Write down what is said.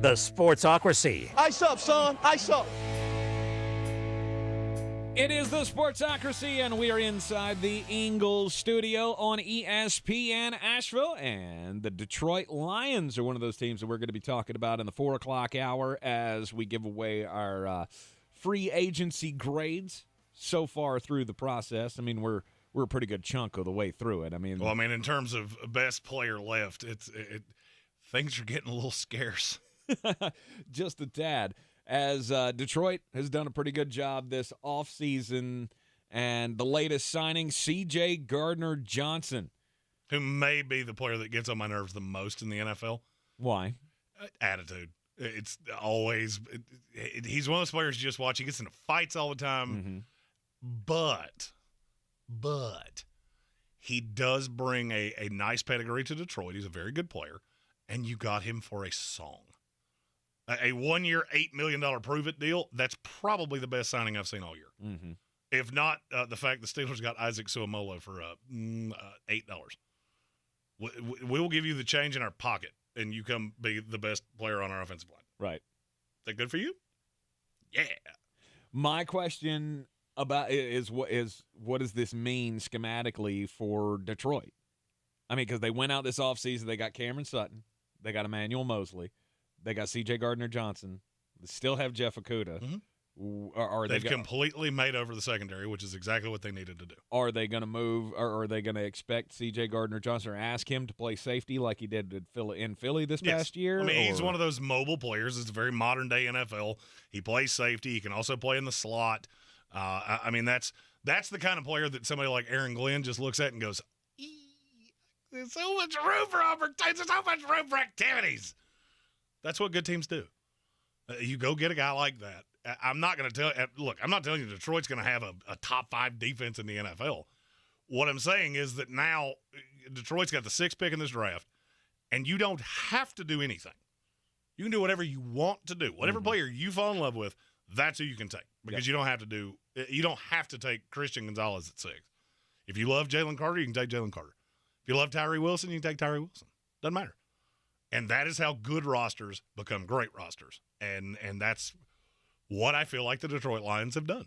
The Sportsocracy. Ice up, son. Ice up. It is the Sportsocracy, and we are inside the Ingles Studio on ESPN Asheville. And the Detroit Lions are one of those teams that we're going to be talking about in the 4 o'clock hour as we give away our free agency grades so far through the process. I mean, we're a pretty good chunk of the way through it. In terms of best player left, things are getting a little scarce. Just a tad. As Detroit has done a pretty good job this offseason, and the latest signing, C.J. Gardner Johnson. Who may be the player that gets on my nerves the most in the NFL. Why? Attitude. It's always he's one of those players you just watch. He gets into fights all the time. Mm-hmm. But he does bring a nice pedigree to Detroit. He's a very good player, and you got him for a song. A 1-year, $8 million prove-it deal, that's probably the best signing I've seen all year. Mm-hmm. If not the fact the Steelers got Isaac Suamolo for $8. We will give you the change in our pocket, and you come be the best player on our offensive line. Right. Is that good for you? Yeah. My question about is what does this mean schematically for Detroit? I mean, because they went out this offseason, they got Cameron Sutton, they got Emmanuel Mosley, they got C.J. Gardner Johnson. They still have Jeff Okudah. Mm-hmm. They've completely made over the secondary, which is exactly what they needed to do. Are they going to move, or are they going to expect C.J. Gardner Johnson or ask him to play safety like he did in Philly this past year? I mean, he's one of those mobile players. It's a very modern-day NFL. He plays safety. He can also play in the slot. That's the kind of player that somebody like Aaron Glenn just looks at and goes, there's so much room for opportunities. There's so much room for activities. That's what good teams do. You go get a guy like that. I'm not going to tell – look, I'm not telling you Detroit's going to have a top 5 defense in the NFL. What I'm saying is that now Detroit's got the 6th pick in this draft, and you don't have to do anything. You can do whatever you want to do. Whatever player you fall in love with, that's who you can take because you don't have to take Christian Gonzalez at 6. If you love Jalen Carter, you can take Jalen Carter. If you love Tyree Wilson, you can take Tyree Wilson. Doesn't matter. And that is how good rosters become great rosters. And that's what I feel like the Detroit Lions have done.